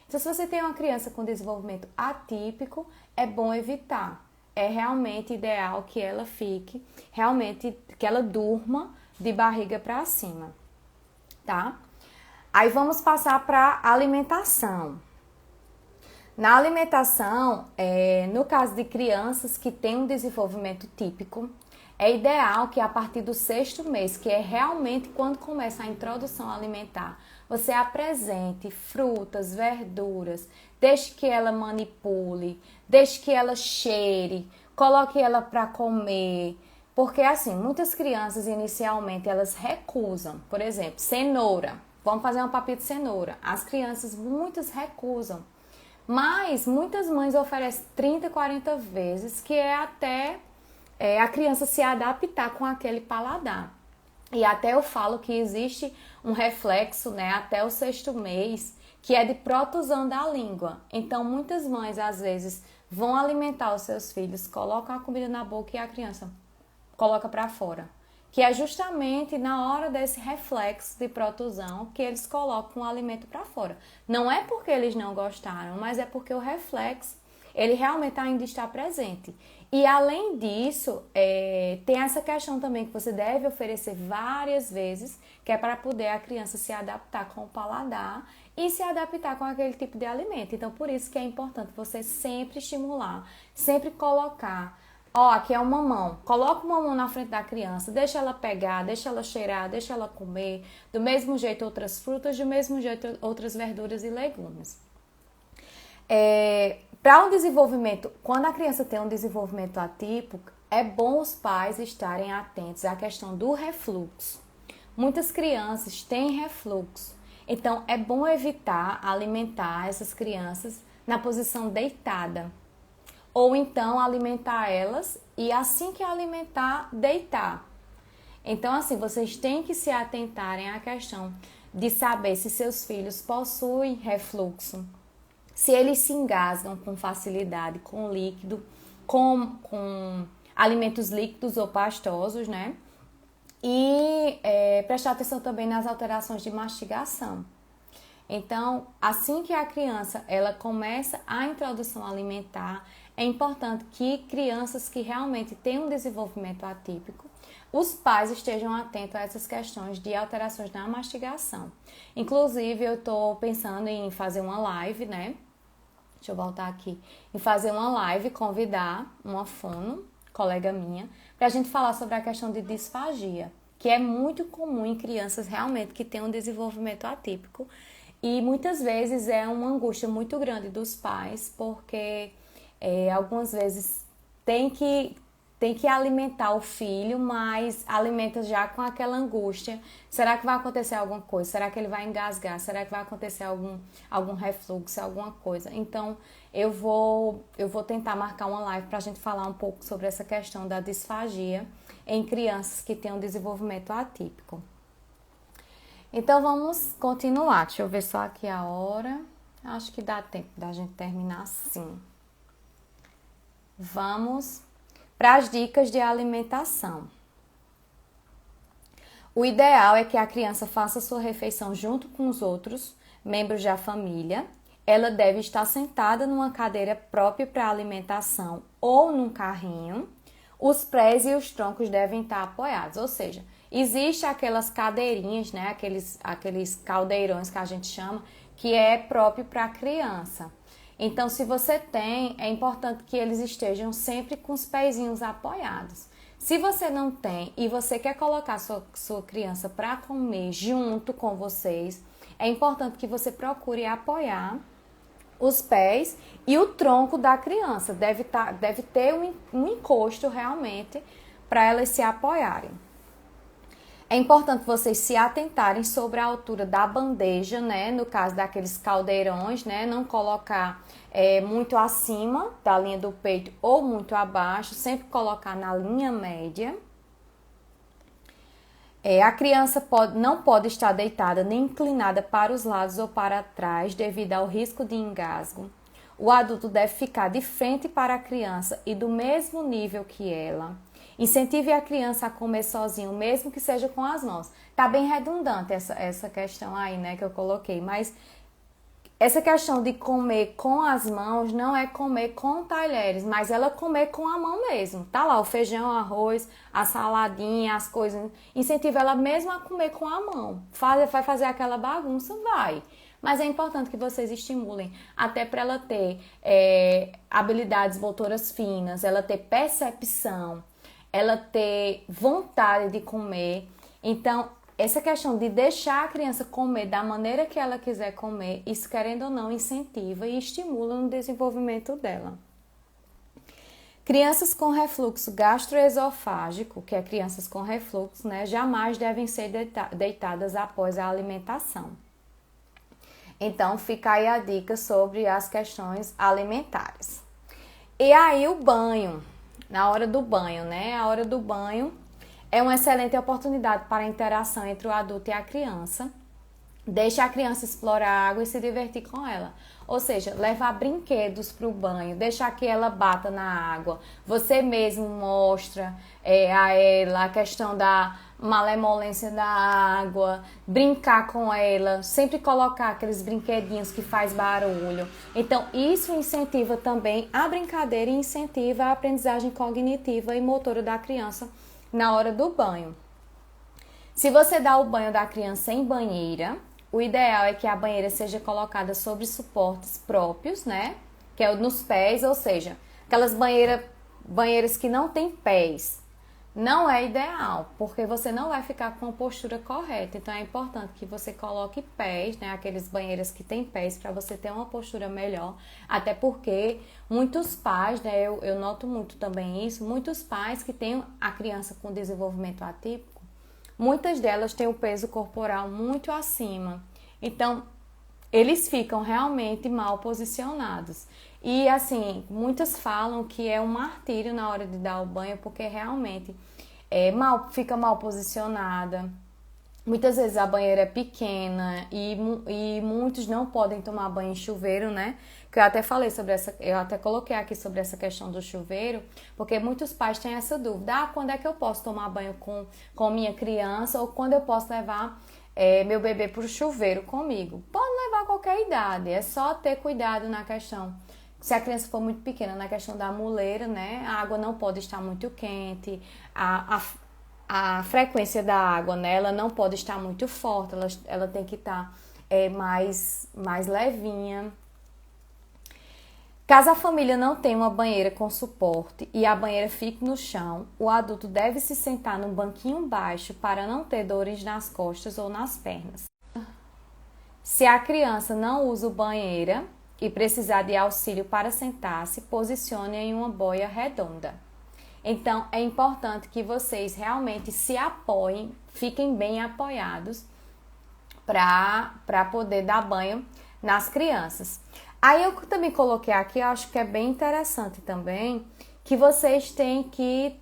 Então, se você tem uma criança com desenvolvimento atípico, é bom evitar. É realmente ideal que ela fique, realmente que ela durma de barriga para cima, tá? Aí vamos passar para alimentação. Na alimentação, no caso de crianças que têm um desenvolvimento típico, é ideal que a partir do 6º mês, que é realmente quando começa a introdução alimentar, você apresente frutas, verduras, deixe que ela manipule, deixe que ela cheire, coloque ela para comer. Porque assim, muitas crianças inicialmente elas recusam, por exemplo, cenoura. Vamos fazer uma papinha de cenoura. As crianças, muitas recusam. Mas muitas mães oferecem 30, 40 vezes, que é até a criança se adaptar com aquele paladar. E até eu falo que existe um reflexo, né, até o 6º mês, que é de protusão da língua. Então, muitas mães, às vezes, vão alimentar os seus filhos, colocam a comida na boca e a criança coloca para fora. Que é justamente na hora desse reflexo de protusão que eles colocam o alimento para fora. Não é porque eles não gostaram, mas é porque o reflexo, ele realmente ainda está presente. E além disso, tem essa questão também que você deve oferecer várias vezes, que é para poder a criança se adaptar com o paladar e se adaptar com aquele tipo de alimento. Então, por isso que é importante você sempre estimular, sempre colocar. Aqui é um mamão. Coloca o mamão na frente da criança, deixa ela pegar, deixa ela cheirar, deixa ela comer. Do mesmo jeito outras frutas, do mesmo jeito outras verduras e legumes. Para um desenvolvimento, quando a criança tem um desenvolvimento atípico, é bom os pais estarem atentos à questão do refluxo. Muitas crianças têm refluxo, então é bom evitar alimentar essas crianças na posição deitada. Ou então alimentar elas e assim que alimentar, deitar. Então assim, vocês têm que se atentarem à questão de saber se seus filhos possuem refluxo. Se eles se engasgam com facilidade com líquido, com alimentos líquidos ou pastosos, né? E prestar atenção também nas alterações de mastigação. Então, assim que a criança ela começa a introdução alimentar, é importante que crianças que realmente têm um desenvolvimento atípico, os pais estejam atentos a essas questões de alterações na mastigação. Inclusive, eu estou pensando em fazer uma live, né? Deixa eu voltar aqui. Em fazer uma live, convidar uma fono, colega minha, para a gente falar sobre a questão de disfagia, que é muito comum em crianças realmente que têm um desenvolvimento atípico. E muitas vezes é uma angústia muito grande dos pais, porque algumas vezes tem que tem que alimentar o filho, mas alimenta já com aquela angústia. Será que vai acontecer alguma coisa? Será que ele vai engasgar? Será que vai acontecer algum refluxo, alguma coisa? Então, eu vou tentar marcar uma live para a gente falar um pouco sobre essa questão da disfagia em crianças que têm um desenvolvimento atípico. Então, vamos continuar. Deixa eu ver só aqui a hora. Acho que dá tempo da gente terminar assim. Vamos para as dicas de alimentação. O ideal é que a criança faça sua refeição junto com os outros membros da família. Ela deve estar sentada numa cadeira própria para alimentação ou num carrinho. Os pés e os troncos devem estar apoiados, ou seja, existe aquelas cadeirinhas, né, aqueles caldeirões que a gente chama, que é próprio para a criança. Então, se você tem, é importante que eles estejam sempre com os pezinhos apoiados. Se você não tem e você quer colocar sua criança para comer junto com vocês, é importante que você procure apoiar os pés e o tronco da criança. Deve ter um encosto realmente para elas se apoiarem. É importante vocês se atentarem sobre a altura da bandeja, né? No caso daqueles caldeirões, né? Não colocar muito acima da linha do peito ou muito abaixo, sempre colocar na linha média. A criança não pode estar deitada nem inclinada para os lados ou para trás devido ao risco de engasgo. O adulto deve ficar de frente para a criança e do mesmo nível que ela. Incentive a criança a comer sozinho, mesmo que seja com as mãos. Tá bem redundante essa questão aí, né, que eu coloquei, mas essa questão de comer com as mãos não é comer com talheres, mas ela comer com a mão mesmo. Tá lá o feijão, o arroz, a saladinha, as coisas. Incentiva ela mesmo a comer com a mão. Vai fazer aquela bagunça? Vai. Mas é importante que vocês estimulem, até para ela ter habilidades motoras finas, ela ter percepção, ela ter vontade de comer. Então, essa questão de deixar a criança comer da maneira que ela quiser comer, isso, querendo ou não, incentiva e estimula no desenvolvimento dela. Crianças com refluxo gastroesofágico, que é crianças com refluxo, né, jamais devem ser deitadas após a alimentação. Então, fica aí a dica sobre as questões alimentares. E aí, o banho. Na hora do banho, né? A hora do banho é uma excelente oportunidade para a interação entre o adulto e a criança. Deixe a criança explorar a água e se divertir com ela. Ou seja, levar brinquedos para o banho, deixar que ela bata na água. Você mesmo mostra a ela a questão da malemolência da água, brincar com ela, sempre colocar aqueles brinquedinhos que faz barulho. Então, isso incentiva também a brincadeira e incentiva a aprendizagem cognitiva e motora da criança na hora do banho. Se você dá o banho da criança em banheira, o ideal é que a banheira seja colocada sobre suportes próprios, né? Que é nos pés, ou seja, aquelas banheiras que não tem pés. Não é ideal, porque você não vai ficar com a postura correta. Então, é importante que você coloque pés, né? Aqueles banheiros que tem pés, para você ter uma postura melhor. Até porque muitos pais, né? Eu noto muito também isso, muitos pais que têm a criança com desenvolvimento atípico, muitas delas têm o peso corporal muito acima. Então, eles ficam realmente mal posicionados. E assim, muitas falam que é um martírio na hora de dar o banho, porque realmente fica mal posicionada. Muitas vezes a banheira é pequena e muitos não podem tomar banho em chuveiro, né? Que eu até falei sobre eu até coloquei aqui sobre essa questão do chuveiro, porque muitos pais têm essa dúvida: quando é que eu posso tomar banho com minha criança, ou quando eu posso levar meu bebê para o chuveiro comigo? Pode levar a qualquer idade, é só ter cuidado na questão. Se a criança for muito pequena, na questão da muleira, né? A água não pode estar muito quente, a frequência da água, né? Ela não pode estar muito forte, ela tem que estar mais levinha. Caso a família não tenha uma banheira com suporte e a banheira fique no chão, o adulto deve se sentar num banquinho baixo para não ter dores nas costas ou nas pernas. Se a criança não usa banheira e precisar de auxílio para sentar-se, posicione em uma boia redonda. Então, é importante que vocês realmente se apoiem, fiquem bem apoiados para poder dar banho nas crianças. Aí eu também coloquei aqui, eu acho que é bem interessante também, que vocês têm que,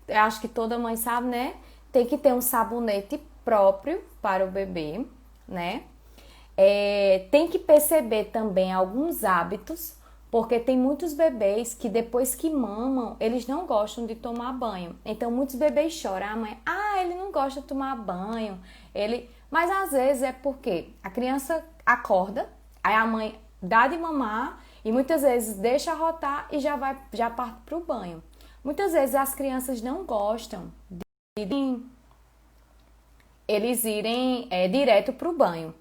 eu acho que toda mãe sabe, né? Tem que ter um sabonete próprio para o bebê, né? Tem que perceber também alguns hábitos, porque tem muitos bebês que depois que mamam, eles não gostam de tomar banho. Então muitos bebês choram, a mãe, ele não gosta de tomar banho, mas às vezes é porque a criança acorda, aí a mãe dá de mamar e muitas vezes deixa rotar e já parte para o banho. Muitas vezes as crianças não gostam de eles irem direto para o banho.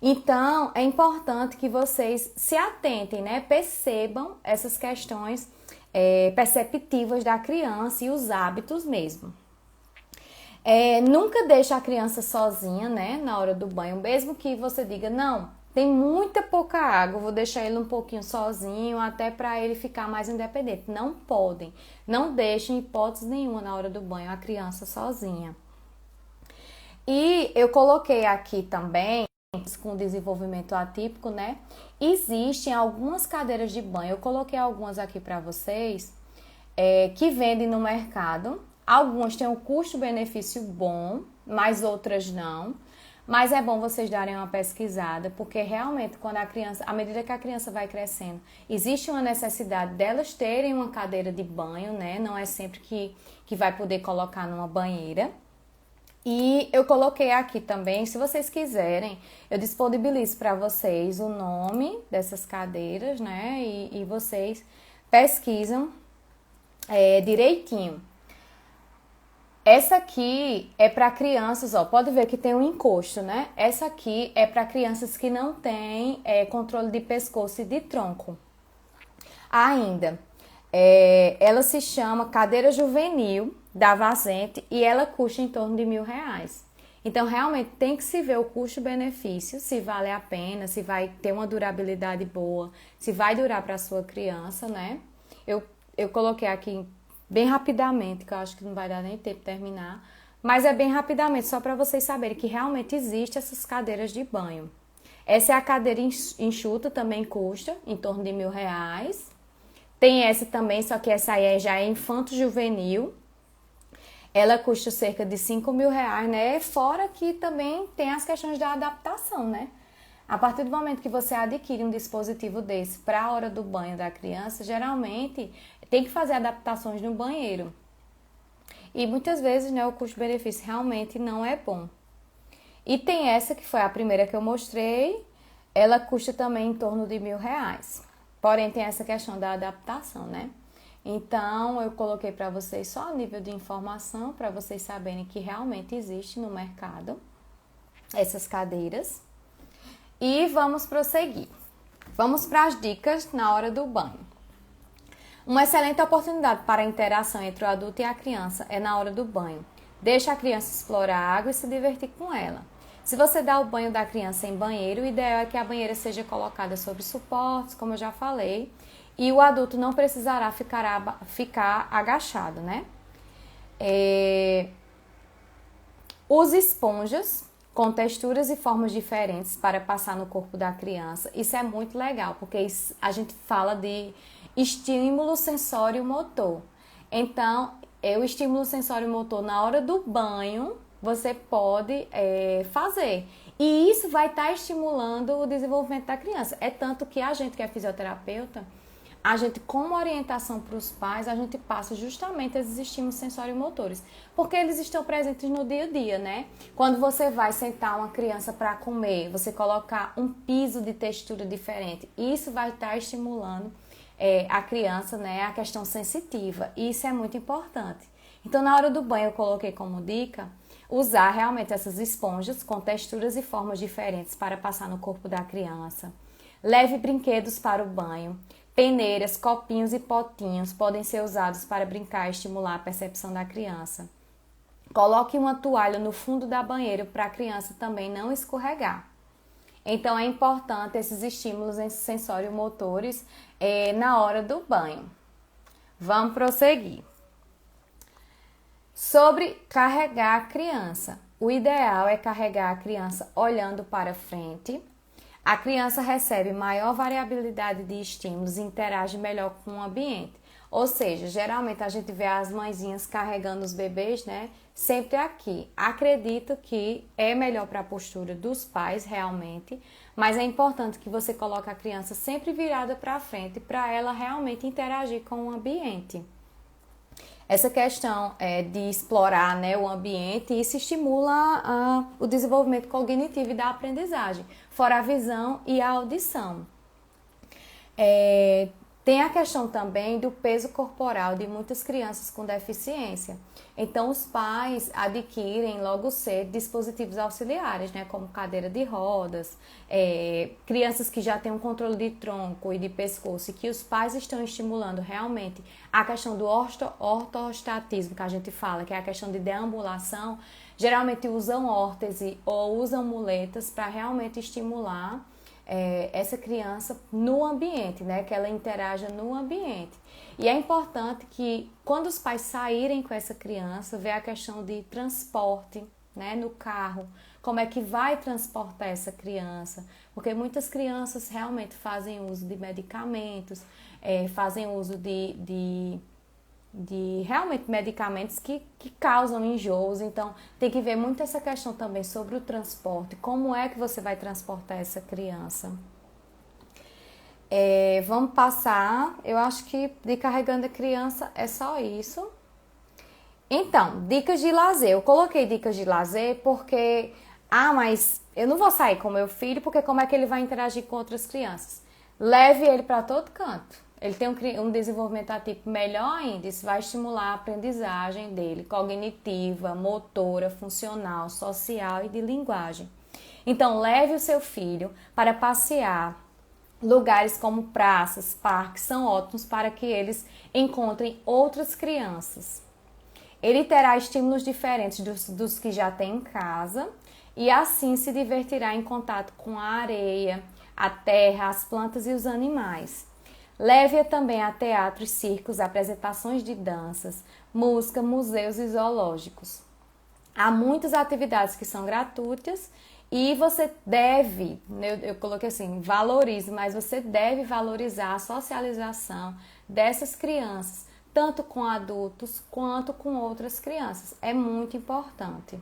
Então, é importante que vocês se atentem, né? Percebam essas questões perceptivas da criança e os hábitos mesmo. Nunca deixe a criança sozinha, né? Na hora do banho, mesmo que você diga, não, tem muita pouca água, vou deixar ele um pouquinho sozinho, até para ele ficar mais independente. Não podem, não deixem hipótese nenhuma na hora do banho a criança sozinha. E eu coloquei aqui também, com desenvolvimento atípico, né? Existem algumas cadeiras de banho, eu coloquei algumas aqui para vocês, que vendem no mercado. Algumas têm um custo-benefício bom, mas outras não. Mas é bom vocês darem uma pesquisada, porque realmente quando à medida que a criança vai crescendo, existe uma necessidade delas terem uma cadeira de banho, né? Não é sempre que vai poder colocar numa banheira. E eu coloquei aqui também, se vocês quiserem, eu disponibilizo para vocês o nome dessas cadeiras, né? E vocês pesquisam direitinho. Essa aqui é para crianças, ó, pode ver que tem um encosto, né? Essa aqui é para crianças que não têm controle de pescoço e de tronco. Ainda, ela se chama cadeira juvenil da Vazente e ela custa em torno de R$1.000. Então, realmente tem que se ver o custo-benefício, se vale a pena, se vai ter uma durabilidade boa, se vai durar para a sua criança, né? Eu coloquei aqui bem rapidamente, que eu acho que não vai dar nem tempo de terminar, mas é bem rapidamente, só para vocês saberem que realmente existem essas cadeiras de banho. Essa é a cadeira enxuta, também custa em torno de R$1.000. Tem essa também, só que essa aí já é infanto-juvenil. Ela custa cerca de R$5.000, né? Fora que também tem as questões da adaptação, né? A partir do momento que você adquire um dispositivo desse para a hora do banho da criança, geralmente tem que fazer adaptações no banheiro. E muitas vezes, né, o custo-benefício realmente não é bom. E tem essa que foi a primeira que eu mostrei, ela custa também em torno de R$1.000. Porém, tem essa questão da adaptação, né? Então, eu coloquei para vocês só a nível de informação, para vocês saberem que realmente existe no mercado essas cadeiras. E vamos prosseguir. Vamos para as dicas na hora do banho. Uma excelente oportunidade para a interação entre o adulto e a criança é na hora do banho. Deixe a criança explorar a água e se divertir com ela. Se você dá o banho da criança em banheiro, o ideal é que a banheira seja colocada sobre suportes, como eu já falei, e o adulto não precisará ficar agachado, né? Use esponjas com texturas e formas diferentes para passar no corpo da criança. Isso é muito legal, porque a gente fala de estímulo sensório-motor. Então, o estímulo sensório-motor na hora do banho, você pode fazer. E isso vai estar estimulando o desenvolvimento da criança. É tanto que a gente que é fisioterapeuta, a gente, como orientação para os pais, a gente passa justamente esses estímulos sensório-motores, porque eles estão presentes no dia a dia, né? Quando você vai sentar uma criança para comer, você colocar um piso de textura diferente, isso vai estar estimulando a criança, né? A questão sensitiva, e isso é muito importante. Então, na hora do banho, eu coloquei como dica usar realmente essas esponjas com texturas e formas diferentes para passar no corpo da criança. Leve brinquedos para o banho. Peneiras, copinhos e potinhos podem ser usados para brincar e estimular a percepção da criança. Coloque uma toalha no fundo da banheira para a criança também não escorregar. Então, é importante esses estímulos sensório-motores na hora do banho. Vamos prosseguir. Sobre carregar a criança. O ideal é carregar a criança olhando para frente. A criança recebe maior variabilidade de estímulos e interage melhor com o ambiente. Ou seja, geralmente a gente vê as mãezinhas carregando os bebês, né? Sempre aqui. Acredito que é melhor para a postura dos pais, realmente, mas é importante que você coloque a criança sempre virada para frente para ela realmente interagir com o ambiente. Essa questão de explorar, né, o ambiente, isso estimula o desenvolvimento cognitivo e da aprendizagem, fora a visão e a audição. Tem a questão também do peso corporal de muitas crianças com deficiência. Então, os pais adquirem logo cedo dispositivos auxiliares, né, como cadeira de rodas, crianças que já têm um controle de tronco e de pescoço e que os pais estão estimulando realmente a questão do ortostatismo, que a gente fala, que é a questão de deambulação, geralmente usam órtese ou usam muletas para realmente estimular essa criança no ambiente, né? Que ela interaja no ambiente. E é importante que quando os pais saírem com essa criança, ver a questão de transporte, né? No carro, como é que vai transportar essa criança, porque muitas crianças realmente fazem uso de medicamentos, fazem uso de realmente medicamentos que causam enjoos, então tem que ver muito essa questão também sobre o transporte, como é que você vai transportar essa criança. Vamos passar, eu acho que de carregando a criança é só isso. Então, dicas de lazer, eu coloquei dicas de lazer porque, mas eu não vou sair com meu filho porque como é que ele vai interagir com outras crianças? Leve ele para todo canto. Ele tem um desenvolvimento atípico melhor ainda, isso vai estimular a aprendizagem dele, cognitiva, motora, funcional, social e de linguagem. Então, leve o seu filho para passear. Lugares como praças, parques são ótimos para que eles encontrem outras crianças. Ele terá estímulos diferentes dos que já tem em casa e assim se divertirá em contato com a areia, a terra, as plantas e os animais. Leve-a também a teatros, circos, apresentações de danças, música, museus e zoológicos. Há muitas atividades que são gratuitas e você deve, eu coloquei assim, valorize, mas você deve valorizar a socialização dessas crianças, tanto com adultos quanto com outras crianças. É muito importante.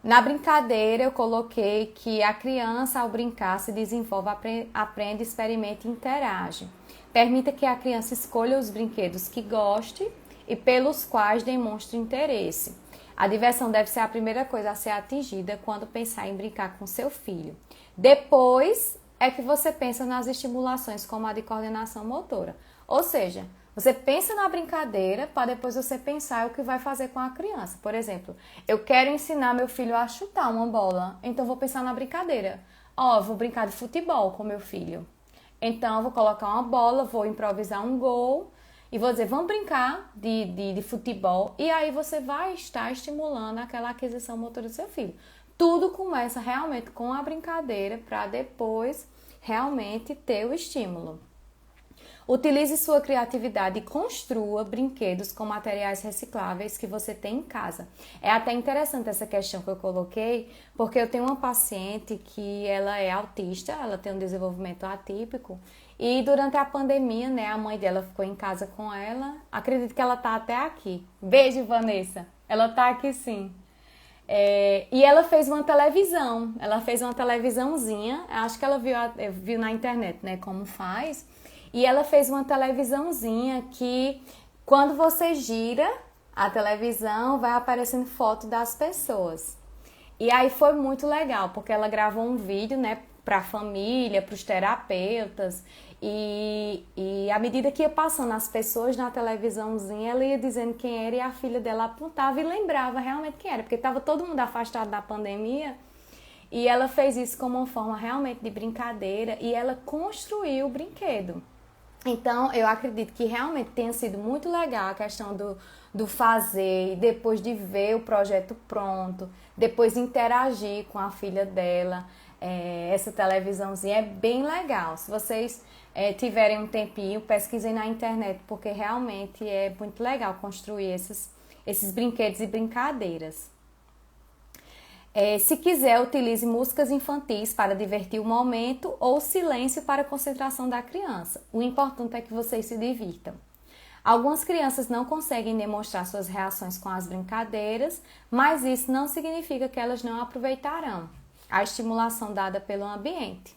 Na brincadeira, eu coloquei que a criança, ao brincar, se desenvolve, aprende, experimenta e interage. Permita que a criança escolha os brinquedos que goste e pelos quais demonstre interesse. A diversão deve ser a primeira coisa a ser atingida quando pensar em brincar com seu filho. Depois é que você pensa nas estimulações, como a de coordenação motora. Ou seja, você pensa na brincadeira para depois você pensar o que vai fazer com a criança. Por exemplo, eu quero ensinar meu filho a chutar uma bola, então vou pensar na brincadeira. Vou brincar de futebol com meu filho. Então, eu vou colocar uma bola, vou improvisar um gol e vou dizer, vamos brincar de futebol. E aí você vai estar estimulando aquela aquisição motora do seu filho. Tudo começa realmente com a brincadeira para depois realmente ter o estímulo. Utilize sua criatividade e construa brinquedos com materiais recicláveis que você tem em casa. É até interessante essa questão que eu coloquei, porque eu tenho uma paciente que ela é autista, ela tem um desenvolvimento atípico e durante a pandemia, né, a mãe dela ficou em casa com ela. Acredito que ela tá até aqui. Beijo, Vanessa. Ela tá aqui sim. E ela fez uma televisãozinha, acho que ela viu na internet, né, como faz. E ela fez uma televisãozinha que, quando você gira a televisão, vai aparecendo foto das pessoas. E aí foi muito legal, porque ela gravou um vídeo, né, para a família, para os terapeutas. E à medida que ia passando as pessoas na televisãozinha, ela ia dizendo quem era e a filha dela apontava e lembrava realmente quem era, porque estava todo mundo afastado da pandemia. E ela fez isso como uma forma realmente de brincadeira e ela construiu o brinquedo. Então, eu acredito que realmente tenha sido muito legal a questão do fazer, depois de ver o projeto pronto, depois interagir com a filha dela. Essa televisãozinha é bem legal. Se vocês tiverem um tempinho, pesquisem na internet, porque realmente é muito legal construir esses brinquedos e brincadeiras. Se quiser, utilize músicas infantis para divertir o momento ou silêncio para a concentração da criança. O importante é que vocês se divirtam. Algumas crianças não conseguem demonstrar suas reações com as brincadeiras, mas isso não significa que elas não aproveitarão a estimulação dada pelo ambiente.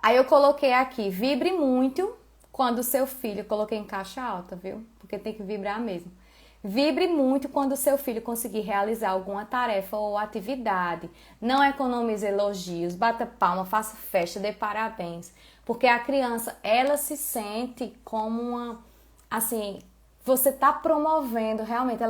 Aí eu coloquei aqui, vibre muito quando o seu filho, coloquei em caixa alta, viu? Porque tem que vibrar mesmo. Vibre muito quando o seu filho conseguir realizar alguma tarefa ou atividade. Não economize elogios, bata palma, faça festa, dê parabéns. Porque a criança, ela se sente como uma, assim, você está promovendo realmente,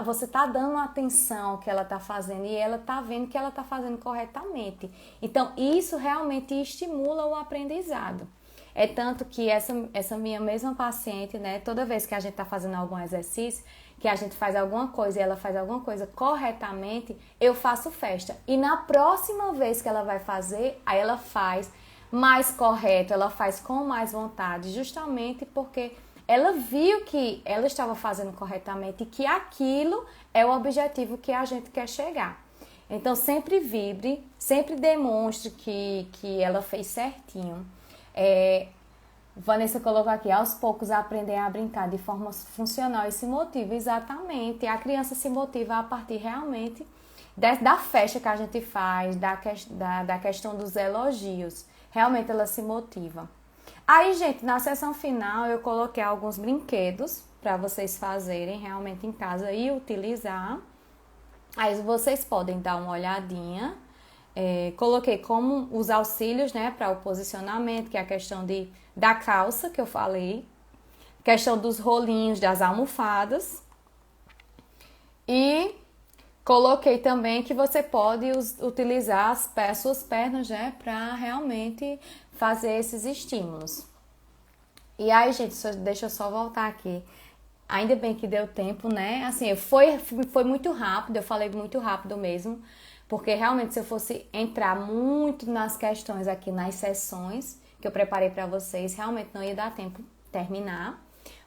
você está dando atenção ao que ela está fazendo e ela está vendo que ela está fazendo corretamente. Então, isso realmente estimula o aprendizado. É tanto que essa minha mesma paciente, né, toda vez que a gente está fazendo algum exercício, que a gente faz alguma coisa e ela faz alguma coisa corretamente, eu faço festa. E na próxima vez que ela vai fazer, aí ela faz mais correto, ela faz com mais vontade, justamente porque ela viu que ela estava fazendo corretamente e que aquilo é o objetivo que a gente quer chegar. Então, sempre vibre, sempre demonstre que ela fez certinho. Vanessa colocou aqui, aos poucos aprendem a brincar de forma funcional e se motiva. Exatamente, a criança se motiva a partir realmente da festa que a gente faz, da questão dos elogios. Realmente ela se motiva. Aí, gente, na sessão final eu coloquei alguns brinquedos para vocês fazerem realmente em casa e utilizar. Aí vocês podem dar uma olhadinha. Coloquei como os auxílios, né, para o posicionamento, que é a questão da calça que eu falei, questão dos rolinhos, das almofadas, e coloquei também que você pode utilizar as suas pernas, né, para realmente fazer esses estímulos. E aí, gente, deixa eu só voltar aqui. Ainda bem que deu tempo, né? Assim, foi muito rápido, eu falei muito rápido mesmo. Porque realmente se eu fosse entrar muito nas questões aqui, nas sessões que eu preparei para vocês, realmente não ia dar tempo de terminar.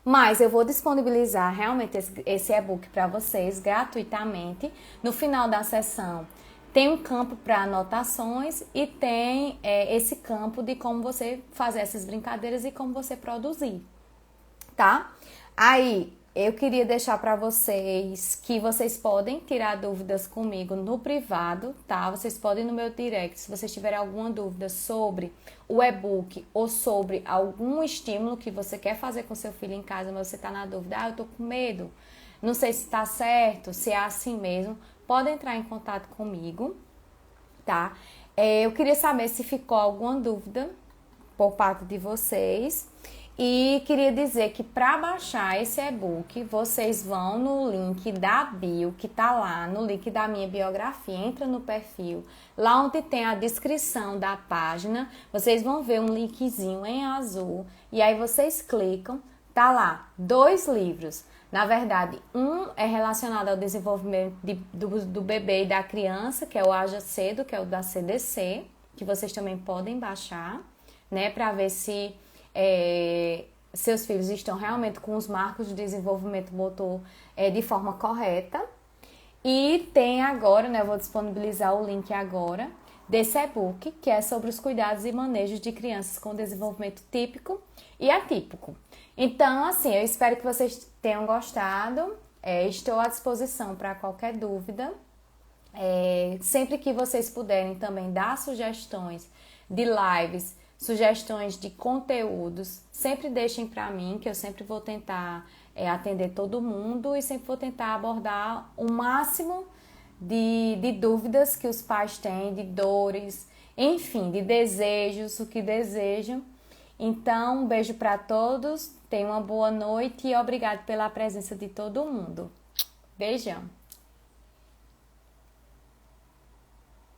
Mas eu vou disponibilizar realmente esse e-book para vocês gratuitamente. No final da sessão tem um campo para anotações e tem esse campo de como você fazer essas brincadeiras e como você produzir, tá? Aí, eu queria deixar para vocês que vocês podem tirar dúvidas comigo no privado, tá? Vocês podem ir no meu direct, se vocês tiverem alguma dúvida sobre o e-book ou sobre algum estímulo que você quer fazer com seu filho em casa, mas você tá na dúvida, eu tô com medo, não sei se tá certo, se é assim mesmo, pode entrar em contato comigo, tá? Eu queria saber se ficou alguma dúvida por parte de vocês. E queria dizer que para baixar esse e-book, vocês vão no link da bio, que tá lá, no link da minha biografia, entra no perfil, lá onde tem a descrição da página, vocês vão ver um linkzinho em azul, e aí vocês clicam, tá lá, 2 livros. Na verdade, um é relacionado ao desenvolvimento do bebê e da criança, que é o Haja Cedo, que é o da CDC, que vocês também podem baixar, né, para ver se seus filhos estão realmente com os marcos de desenvolvimento motor de forma correta. E tem agora, né, eu vou disponibilizar o link agora desse e-book, que é sobre os cuidados e manejos de crianças com desenvolvimento típico e atípico. Então, assim, eu espero que vocês tenham gostado. Estou à disposição para qualquer dúvida. Sempre que vocês puderem também dar sugestões de lives, sugestões de conteúdos, sempre deixem para mim, que eu sempre vou tentar atender todo mundo e sempre vou tentar abordar o máximo de dúvidas que os pais têm, de dores, enfim, de desejos, o que desejam. Então, um beijo para todos, tenham uma boa noite e obrigado pela presença de todo mundo. Beijão!